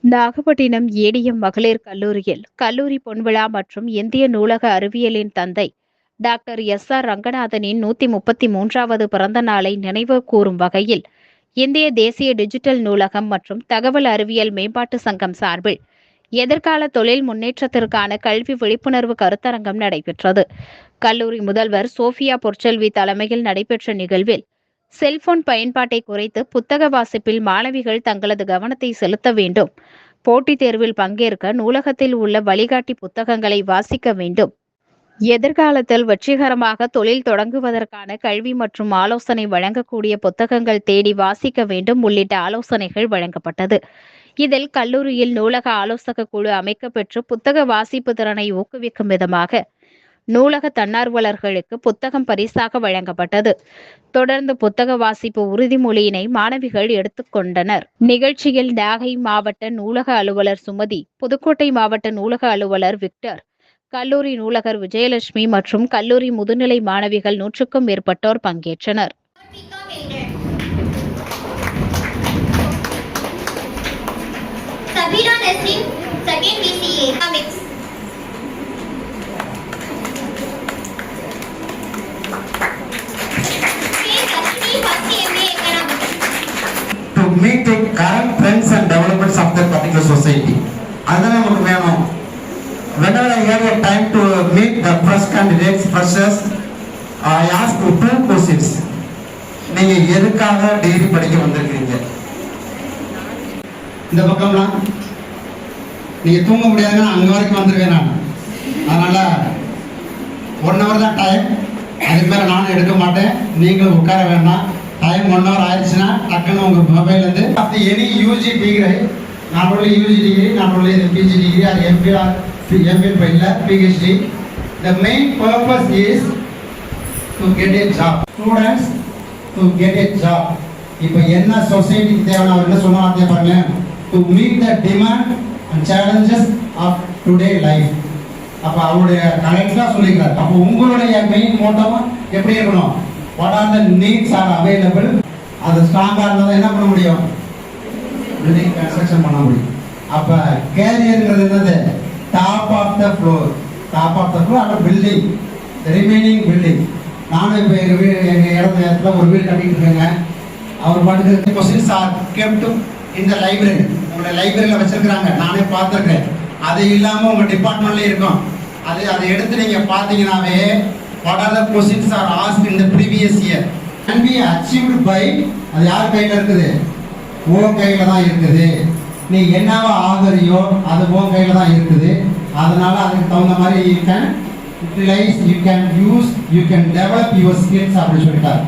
Nagapattinam ATM மகளிர் கல்லூரியில் கல்லூரி பொன்விழா மற்றும் இந்திய நூலக அறிவியலின் தந்தை டாக்டர் எஸ்.ஆர். ரங்கநாதனின் 133வது பிறந்த நாளை நினைவு கூறும் வகையில் இந்திய தேசிய டிஜிட்டல் நூலகம் மற்றும் தகவல் அறிவியல் மேம்பாட்டு சங்கம் சார்பில் எதிர்கால தொழில் முன்னேற்றத்திற்கான கல்வி விழிப்புணர்வு கருத்தரங்கம் நடைபெற்றது. கல்லூரி முதல்வர் சோஃபியா பொற்செல்வி தலைமையில் நடைபெற்ற நிகழ்வில் செல்போன் பயன்பாட்டை குறைத்து புத்தக வாசிப்பில் மாணவிகள் தங்களது கவனத்தை செலுத்த வேண்டும், போட்டித் தேர்வில் பங்கேற்க நூலகத்தில் உள்ள வழிகாட்டி புத்தகங்களை வாசிக்க வேண்டும், எதிர்காலத்தில் வெற்றிகரமாக தொழில் தொடங்குவதற்கான கல்வி மற்றும் ஆலோசனை வழங்கக்கூடிய புத்தகங்கள் தேடி வாசிக்க வேண்டும் உள்ளிட்ட ஆலோசனைகள் வழங்கப்பட்டது. இதில் கல்லூரியில் நூலக ஆலோசக குழு அமைக்கப்பெற்று புத்தக வாசிப்பு திறனை ஊக்குவிக்கும் விதமாக நூலக தன்னார்வலர்களுக்கு புத்தகம் பரிசாக வழங்கப்பட்டது. தொடர்ந்து புத்தக வாசிப்பு உறுதிமொழியினை மாணவிகள் எடுத்துக்கொண்டனர். நிகழ்ச்சியில் நாகை மாவட்ட நூலக அலுவலர் சுமதி, புதுக்கோட்டை மாவட்ட நூலக அலுவலர் விக்டர், கல்லூரி நூலகர் விஜயலட்சுமி மற்றும் கல்லூரி முதுநிலை மாணவிகள் 100க்கும் மேற்பட்டோர் பங்கேற்றனர். To meet the current trends and developments of that particular society. அதனால நமக்கு வேணும். Whenever I have a time to meet the first candidates, freshers, I ask you two questions. நீங்க எதுக்காக டிகிரி படிக்க வந்திருக்கீங்க? இந்த பக்கம்லாம் நீங்க தூங்க முடியாதுன்னா அங்க வரைக்கும் வந்துருவேன் நான். அதனால 1 hour தான் டைம். அதுக்கு மேல நானும் எடுக்க மாட்டேன். நீங்களும் உட்கார வேண்டாம். டைம் 1 hour ஆயிடுச்சுன்னா டக்குன்னு உங்க மொபைல் இருந்து any UG degree, not only UG degree, not only the PG degree or MPhil or MPhil or PhD. The main purpose is to get a job. Students to get a job. இப்போ என்ன சொசைட்டிக்கு தேவையான அவர் என்ன சொன்ன வார்த்தையை பாருங்க. To meet the demand and challenges of today life. அப்ப அவருடைய கரெக்டா சொல்லிக்கிறார். அப்போ உங்களுடைய மெயின் மோட்டோவா எப்படி இருக்கணும்? What are the needs are available? அது ஸ்ட்ராங்கா இருந்தா என்ன பண்ண முடியும்? பில்டிங் கன்ஸ்ட்ரக்ஷன் பண்ண முடியும். அப்ப கேரியர்ங்கிறது என்னது? Top of the floor. Top of the floor and building, the remaining building. நானும் இப்போ எங்க இடத்துல ஒரு வீடு கட்டிட்டு இருக்கேங்க. அவர் பாட்டுக்கு கொஸ்டின்ஸ் ஆர் கெப்ட் இந்த லைப்ரரி, உங்களுடைய லைப்ரரியில வச்சிருக்கிறாங்க, நானே பார்த்துருக்கேன். அது இல்லாம உங்க டிபார்ட்மெண்ட்ல இருக்கும். அதை எடுத்து நீங்க பார்த்தீங்கன்னாவே what are the questions are asked in the previous year can be achieved by அது யார் கையில இருக்குது? உன் கையில தான் இருக்குது. நீ என்னவா ஆகுறியோ அது உன் கையில தான் இருக்குது. அதனால அதுக்கு தகுந்த மாதிரி you can utilize, you can use, you can develop your skills அப்படி சொல்லிட்டார்.